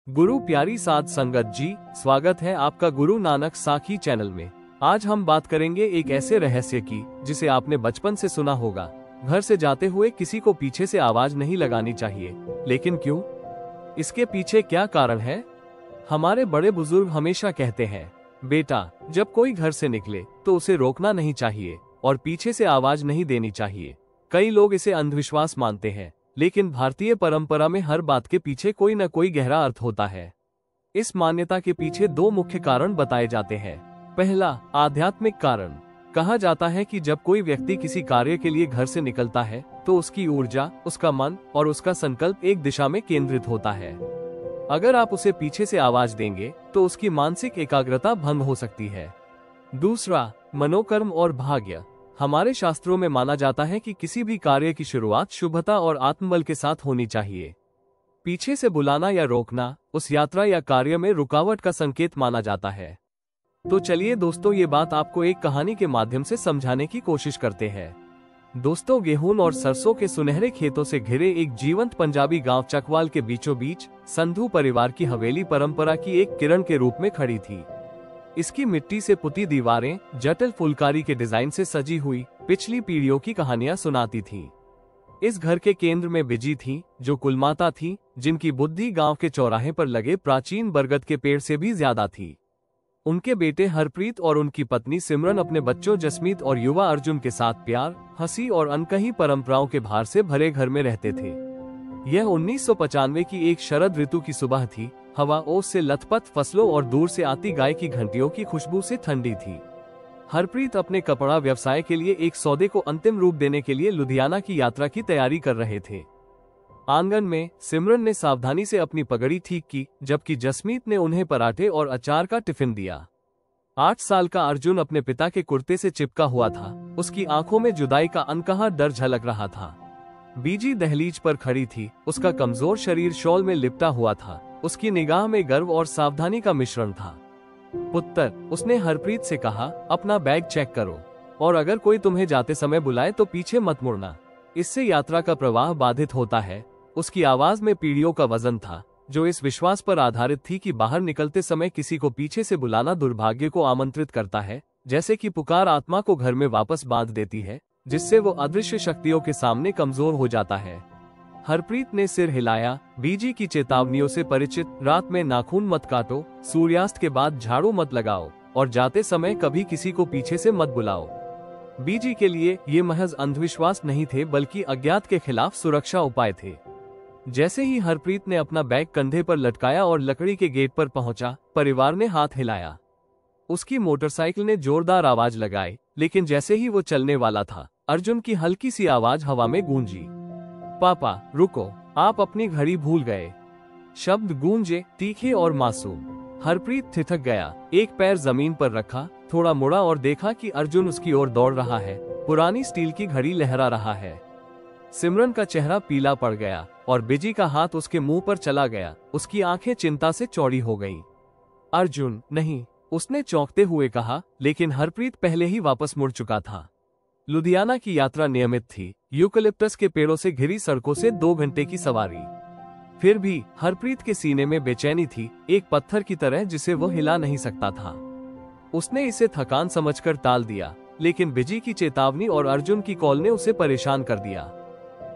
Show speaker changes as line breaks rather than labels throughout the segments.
गुरु प्यारी साध संगत जी, स्वागत है आपका गुरु नानक साखी चैनल में। आज हम बात करेंगे एक ऐसे रहस्य की जिसे आपने बचपन से सुना होगा। घर से जाते हुए किसी को पीछे से आवाज नहीं लगानी चाहिए, लेकिन क्यों? इसके पीछे क्या कारण है? हमारे बड़े बुजुर्ग हमेशा कहते हैं, बेटा जब कोई घर से निकले तो उसे रोकना नहीं चाहिए और पीछे से आवाज नहीं देनी चाहिए। कई लोग इसे अंधविश्वास मानते हैं, लेकिन भारतीय परंपरा में हर बात के पीछे कोई न कोई गहरा अर्थ होता है। इस मान्यता के पीछे दो मुख्य कारण बताए जाते हैं। पहला, आध्यात्मिक कारण। कहा जाता है कि जब कोई व्यक्ति किसी कार्य के लिए घर से निकलता है तो उसकी ऊर्जा, उसका मन और उसका संकल्प एक दिशा में केंद्रित होता है। अगर आप उसे पीछे से आवाज देंगे तो उसकी मानसिक एकाग्रता भंग हो सकती है। दूसरा, मनोकर्म और भाग्य। हमारे शास्त्रों में माना जाता है कि किसी भी कार्य की शुरुआत शुभता और आत्मबल के साथ होनी चाहिए। पीछे से बुलाना या रोकना उस यात्रा या कार्य में रुकावट का संकेत माना जाता है। तो चलिए दोस्तों, ये बात आपको एक कहानी के माध्यम से समझाने की कोशिश करते हैं। दोस्तों, गेहूं और सरसों के सुनहरे खेतों से घिरे एक जीवंत पंजाबी गांव चकवाल के बीचों बीच संधू परिवार की हवेली परंपरा की एक किरण के रूप में खड़ी थी। इसकी मिट्टी से पुती दीवारें जटिल फुलकारी के डिजाइन से सजी हुई पिछली पीढ़ियों की कहानियां सुनाती थीं। इस घर के केंद्र में बिजी थी, जो कुलमाता थी, जिनकी बुद्धि गांव के चौराहे पर लगे प्राचीन बरगद के पेड़ से भी ज्यादा थी। उनके बेटे हरप्रीत और उनकी पत्नी सिमरन अपने बच्चों जसमीत और युवा अर्जुन के साथ प्यार, हंसी और अनकही परंपराओं के भार से भरे घर में रहते थे। यह 1995 की एक शरद ऋतु की सुबह थी। हवा ओस से लथपथ फसलों और दूर से आती गाय की घंटियों की खुशबू से ठंडी थी। हरप्रीत अपने कपड़ा व्यवसाय के लिए एक सौदे को अंतिम रूप देने के लिए लुधियाना की यात्रा की तैयारी कर रहे थे। आंगन में सिमरन ने सावधानी से अपनी पगड़ी ठीक की, जबकि जसमीत ने उन्हें पराठे और अचार का टिफिन दिया। 8 साल का अर्जुन अपने पिता के कुर्ते से चिपका हुआ था। उसकी आंखों में जुदाई का अनकहा डर झलक रहा था। बीजी दहलीज पर खड़ी थी, उसका कमजोर शरीर शॉल में लिपटा हुआ था। उसकी निगाह में गर्व और सावधानी का मिश्रण था। पुत्र, उसने हरप्रीत से कहा, अपना बैग चेक करो और अगर कोई तुम्हें जाते समय बुलाए तो पीछे मत मुड़ना। इससे यात्रा का प्रवाह बाधित होता है। उसकी आवाज में पीढ़ियों का वजन था, जो इस विश्वास पर आधारित थी कि बाहर निकलते समय किसी को पीछे से बुलाना दुर्भाग्य को आमंत्रित करता है, जैसे कि पुकार आत्मा को घर में वापस बांध देती है, जिससे वो अदृश्य शक्तियों के सामने कमजोर हो जाता है। हरप्रीत ने सिर हिलाया, बीजी की चेतावनियों से परिचित, रात में नाखून मत काटो, सूर्यास्त के बाद झाड़ू मत लगाओ और जाते समय कभी किसी को पीछे से मत बुलाओ। बीजी के लिए ये महज अंधविश्वास नहीं थे, बल्कि अज्ञात के खिलाफ सुरक्षा उपाय थे। जैसे ही हरप्रीत ने अपना बैग कंधे पर लटकाया और लकड़ी के गेट पर पहुंचा, परिवार ने हाथ हिलाया। उसकी मोटरसाइकिल ने जोरदार आवाज लगाई, लेकिन जैसे ही वो चलने वाला था, अर्जुन की हल्की सी आवाज हवा में गूंजी, पापा रुको, आप अपनी घड़ी भूल गए। शब्द गूंजे, तीखे और मासूम। हरप्रीत ठिठक गया, एक पैर जमीन पर रखा, थोड़ा मुड़ा और देखा कि अर्जुन उसकी ओर दौड़ रहा है। पुरानी स्टील की घड़ी लहरा रहा है। सिमरन का चेहरा पीला पड़ गया और बिजी का हाथ उसके मुंह पर चला गया। उसकी आंखें चिंता से चौड़ी हो गईं। अर्जुन, नहीं, उसने चौंकते हुए कहा, लेकिन हरप्रीत पहले ही वापस मुड़ चुका था। लुधियाना की यात्रा नियमित थी, यूकलिप्टस के पेड़ों से घिरी सड़कों से 2 घंटे की सवारी। फिर भी हरप्रीत के सीने में बेचैनी थी, एक पत्थर की तरह जिसे वो हिला नहीं सकता था। उसने इसे थकान समझकर टाल दिया, लेकिन बिजी की चेतावनी और अर्जुन की कॉल ने उसे परेशान कर दिया।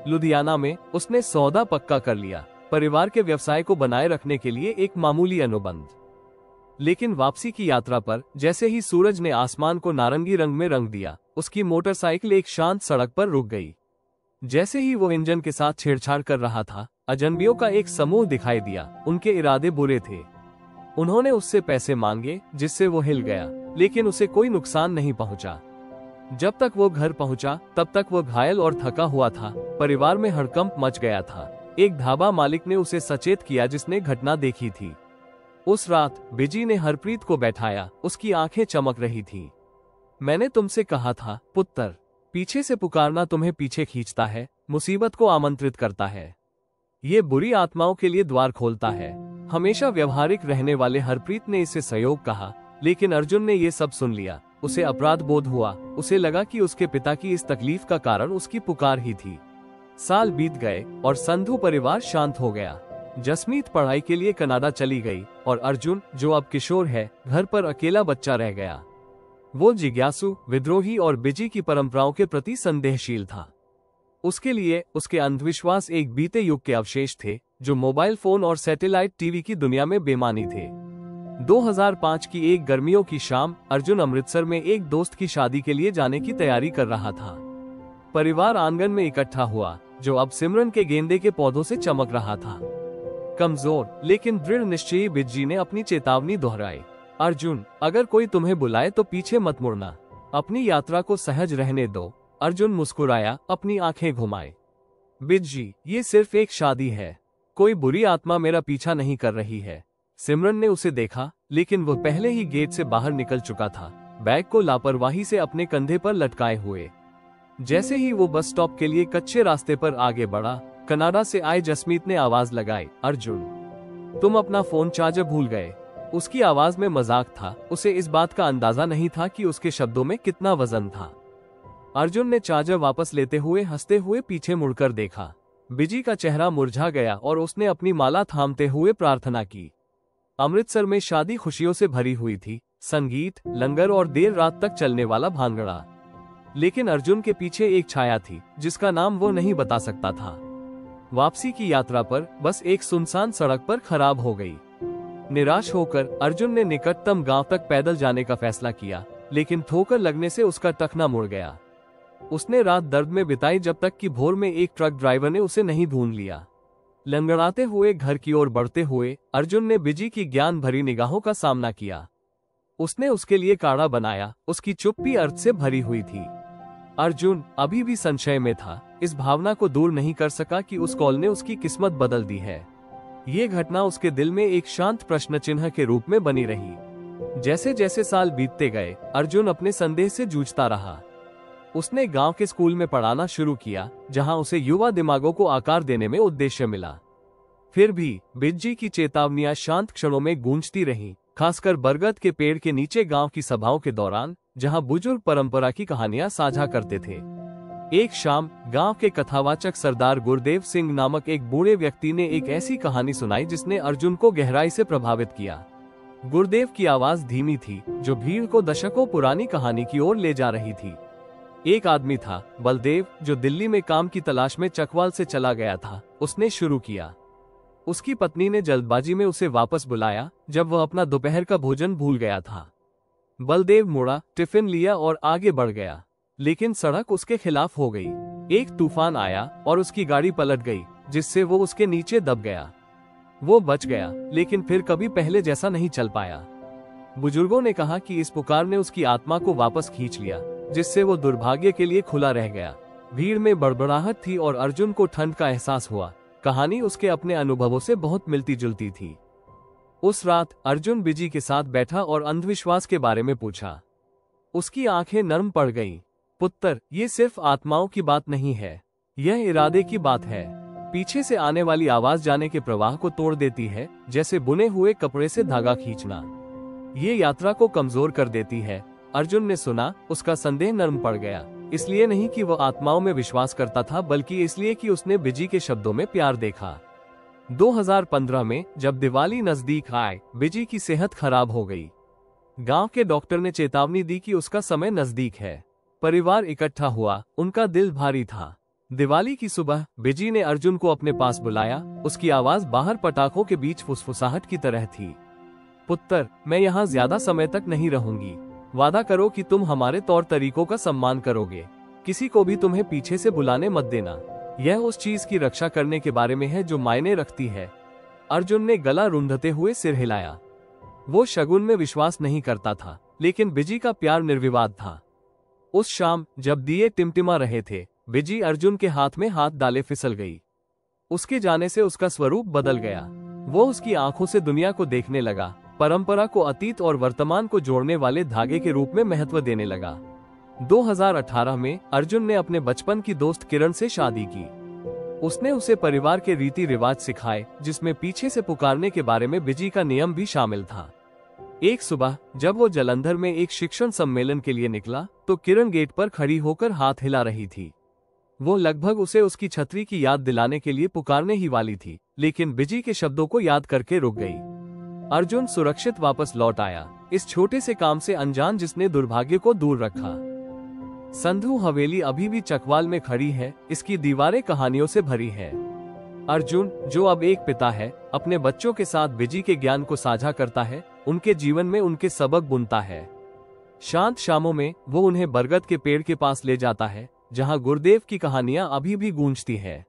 लुधियाना में उसने सौदा पक्का कर लिया, परिवार के व्यवसाय को बनाए रखने के लिए एक मामूली अनुबंध। लेकिन वापसी की यात्रा पर जैसे ही सूरज ने आसमान को नारंगी रंग में रंग दिया, उसकी मोटरसाइकिल एक शांत सड़क पर रुक गई। जैसे ही वो इंजन के साथ छेड़छाड़ कर रहा था, अजनबियों का एक समूह दिखाई दिया। उनके इरादे बुरे थे। उन्होंने उससे पैसे मांगे, जिससे वो हिल गया, लेकिन उसे कोई नुकसान नहीं पहुंचा। जब तक वो घर पहुंचा, तब तक वो घायल और थका हुआ था। परिवार में हड़कंप मच गया था। एक ढाबा मालिक ने उसे सचेत किया, जिसने घटना देखी थी। उस रात बिजी ने हरप्रीत को बैठाया, उसकी आंखें चमक रही थीं। मैंने तुमसे कहा था पुत्र, पीछे से पुकारना तुम्हें पीछे खींचता है, मुसीबत को आमंत्रित करता है, ये बुरी आत्माओं के लिए द्वार खोलता है। हमेशा व्यवहारिक रहने वाले हरप्रीत ने इसे सहयोग कहा, लेकिन अर्जुन ने ये सब सुन लिया। उसे अपराध बोध हुआ। उसे लगा कि उसके पिता की इस तकलीफ का कारण उसकी पुकार ही थी। साल बीत गए और संधू परिवार शांत हो गया। जसमीत पढ़ाई के लिए कनाडा चली गई और अर्जुन, जो अब किशोर है, घर पर अकेला बच्चा रह गया। वो जिज्ञासु, विद्रोही और बिजी की परंपराओं के प्रति संदेहशील था। उसके लिए उसके अंधविश्वास एक बीते युग के अवशेष थे, जो मोबाइल फोन और सैटेलाइट टीवी की दुनिया में बेमानी थे। 2005 की एक गर्मियों की शाम अर्जुन अमृतसर में एक दोस्त की शादी के लिए जाने की तैयारी कर रहा था। परिवार आंगन में इकट्ठा हुआ, जो अब सिमरन के गेंदे के पौधों से चमक रहा था। कमजोर लेकिन दृढ़ निश्चयी बिज्जी ने अपनी चेतावनी दोहराई, अर्जुन, अगर कोई तुम्हें बुलाए तो पीछे मत मुड़ना, अपनी यात्रा को सहज रहने दो। अर्जुन मुस्कुराया, अपनी आंखें घुमाए। बिज्जी, ये सिर्फ एक शादी है, कोई बुरी आत्मा मेरा पीछा नहीं कर रही है। सिमरन ने उसे देखा, लेकिन वो पहले ही गेट से बाहर निकल चुका था, बैग को लापरवाही से अपने कंधे पर लटकाए हुए। जैसे ही वो बस स्टॉप के लिए कच्चे रास्ते पर आगे बढ़ा, कनाडा से आए जसमीत ने आवाज लगाई, अर्जुन, तुम अपना फोन चार्जर भूल गए। उसकी आवाज में मजाक था, उसे इस बात का अंदाजा नहीं था कि उसके शब्दों में कितना वजन था। अर्जुन ने चार्जर वापस लेते हुए हंसते हुए पीछे मुड़कर देखा। बिजी का चेहरा मुरझा गया और उसने अपनी माला थामते हुए प्रार्थना की। अमृतसर में शादी खुशियों से भरी हुई थी, संगीत, लंगर और देर रात तक चलने वाला भांगड़ा। लेकिन अर्जुन के पीछे एक छाया थी, जिसका नाम वो नहीं बता सकता था। वापसी की यात्रा पर बस एक सुनसान सड़क पर खराब हो गई। निराश होकर अर्जुन ने निकटतम गांव तक पैदल जाने का फैसला किया, लेकिन ठोकर लगने से उसका टखना मुड़ गया। उसने रात दर्द में बिताई, जब तक कि भोर में एक ट्रक ड्राइवर ने उसे नहीं ढूंढ लिया। लंगड़ाते हुए घर की ओर बढ़ते हुए अर्जुन ने बिजी की ज्ञान भरी निगाहों का सामना किया। उसने उसके लिए काढ़ा बनाया, उसकी चुप्पी अर्थ से भरी हुई थी। अर्जुन अभी भी संशय में था, इस भावना को दूर नहीं कर सका कि उस कॉल ने उसकी किस्मत बदल दी है। ये घटना उसके दिल में एक शांत प्रश्न चिन्ह के रूप में बनी रही। जैसे जैसे साल बीतते गए, अर्जुन अपने संदेह से जूझता रहा। उसने गांव के स्कूल में पढ़ाना शुरू किया, जहां उसे युवा दिमागों को आकार देने में उद्देश्य मिला। फिर भी बिज्जी की चेतावनियां शांत क्षणों में गूंजती रहीं, खासकर बरगद के पेड़ के नीचे गांव की सभाओं के दौरान, जहां बुजुर्ग परंपरा की कहानियां साझा करते थे। एक शाम गांव के कथावाचक सरदार गुरदेव सिंह नामक एक बूढ़े व्यक्ति ने एक ऐसी कहानी सुनाई जिसने अर्जुन को गहराई से प्रभावित किया। गुरदेव की आवाज धीमी थी, जो भीड़ को दशकों पुरानी कहानी की ओर ले जा रही थी। एक आदमी था, बलदेव, जो दिल्ली में काम की तलाश में चकवाल से चला गया था। उसने शुरू किया। उसकी पत्नी ने जल्दबाजी में उसे वापस बुलाया, जब वह अपना दोपहर का भोजन भूल गया था। बलदेव मुड़ा, टिफिन लिया और आगे बढ़ गया, लेकिन सड़क उसके खिलाफ हो गई। एक तूफान आया और उसकी गाड़ी पलट गई, जिससे वो उसके नीचे दब गया। वो बच गया, लेकिन फिर कभी पहले जैसा नहीं चल पाया। बुजुर्गों ने कहा कि इस पुकार ने उसकी आत्मा को वापस खींच लिया, जिससे वो दुर्भाग्य के लिए खुला रह गया। भीड़ में बड़बड़ाहट थी और अर्जुन को ठंड का एहसास हुआ। कहानी उसके अपने अनुभवों से बहुत मिलती जुलती थी। उस रात अर्जुन बिजी के साथ बैठा और अंधविश्वास के बारे में पूछा। उसकी आंखें नर्म पड़ गईं। पुत्र, ये सिर्फ आत्माओं की बात नहीं है, यह इरादे की बात है। पीछे से आने वाली आवाज जाने के प्रवाह को तोड़ देती है, जैसे बुने हुए कपड़े से धागा खींचना। ये यात्रा को कमजोर कर देती है। अर्जुन ने सुना, उसका संदेह नर्म पड़ गया। इसलिए नहीं कि वह आत्माओं में विश्वास करता था, बल्कि इसलिए कि उसने बिजी के शब्दों में प्यार देखा। 2015 में जब दिवाली नजदीक आए, बिजी की सेहत खराब हो गई। गांव के डॉक्टर ने चेतावनी दी कि उसका समय नजदीक है। परिवार इकट्ठा हुआ, उनका दिल भारी था। दिवाली की सुबह बिजी ने अर्जुन को अपने पास बुलाया। उसकी आवाज बाहर पटाखों के बीच फुसफुसाहट की तरह थी। पुत्र, मैं यहाँ ज्यादा समय तक नहीं रहूंगी। वादा करो कि तुम हमारे तौर तरीकों का सम्मान करोगे। किसी को भी तुम्हें पीछे से बुलाने मत देना। यह उस चीज की रक्षा करने के बारे में है जो मायने रखती है। अर्जुन ने गला रुंधते हुए सिर हिलाया। वो शगुन में विश्वास नहीं करता था, लेकिन बिजी का प्यार निर्विवाद था। उस शाम जब दिए टिमटिमा रहे थे, बिजी अर्जुन के हाथ में हाथ डाले फिसल गई। उसके जाने से उसका स्वरूप बदल गया। वो उसकी आंखों से दुनिया को देखने लगा, परंपरा को अतीत और वर्तमान को जोड़ने वाले धागे के रूप में महत्व देने लगा। 2018 में अर्जुन ने अपने बचपन की दोस्त किरण से शादी की। उसने उसे परिवार के रीति रिवाज सिखाए, जिसमें पीछे से पुकारने के बारे में बिजी का नियम भी शामिल था। एक सुबह जब वो जालंधर में एक शिक्षण सम्मेलन के लिए निकला, तो किरण गेट पर खड़ी होकर हाथ हिला रही थी। वो लगभग उसे उसकी छतरी की याद दिलाने के लिए पुकारने ही वाली थी, लेकिन बिजी के शब्दों को याद करके रुक गई। अर्जुन सुरक्षित वापस लौट आया, इस छोटे से काम से अनजान जिसने दुर्भाग्य को दूर रखा। संधू हवेली अभी भी चकवाल में खड़ी है, इसकी दीवारें कहानियों से भरी है। अर्जुन, जो अब एक पिता है, अपने बच्चों के साथ बिजी के ज्ञान को साझा करता है, उनके जीवन में उनके सबक बुनता है। शांत शामों में वो उन्हें बरगद के पेड़ के पास ले जाता है, जहां गुरुदेव की कहानियां अभी भी गूंजती हैं।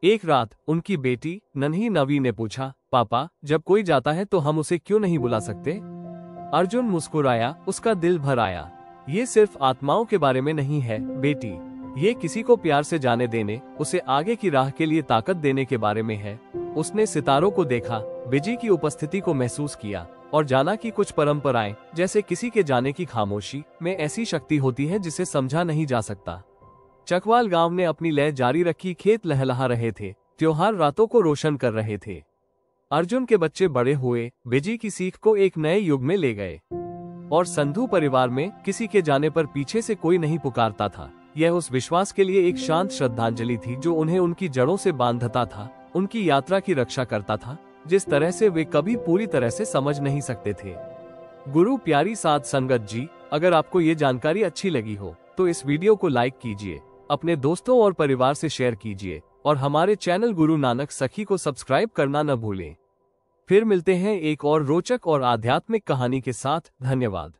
एक रात उनकी बेटी नन्ही नवी ने पूछा, पापा, जब कोई जाता है तो हम उसे क्यों नहीं बुला सकते? अर्जुन मुस्कुराया, उसका दिल भर आया। ये सिर्फ आत्माओं के बारे में नहीं है बेटी, ये किसी को प्यार से जाने देने, उसे आगे की राह के लिए ताकत देने के बारे में है। उसने सितारों को देखा, बिजी की उपस्थिति को महसूस किया और जाना कि कुछ परंपराएं, जैसे किसी के जाने की खामोशी में ऐसी शक्ति होती है जिसे समझा नहीं जा सकता। चकवाल गांव ने अपनी लय जारी रखी, खेत लहलहा रहे थे, त्योहार रातों को रोशन कर रहे थे। अर्जुन के बच्चे बड़े हुए, बिजी की सीख को एक नए युग में ले गए और संधू परिवार में किसी के जाने पर पीछे से कोई नहीं पुकारता था। यह उस विश्वास के लिए एक शांत श्रद्धांजलि थी जो उन्हें उनकी जड़ों से बांधता था, उनकी यात्रा की रक्षा करता था, जिस तरह से वे कभी पूरी तरह से समझ नहीं सकते थे। गुरु प्यारी साध संगत जी, अगर आपको ये जानकारी अच्छी लगी हो तो इस वीडियो को लाइक कीजिए, अपने दोस्तों और परिवार से शेयर कीजिए और हमारे चैनल गुरु नानक सखी को सब्सक्राइब करना न भूलें। फिर मिलते हैं एक और रोचक और आध्यात्मिक कहानी के साथ। धन्यवाद।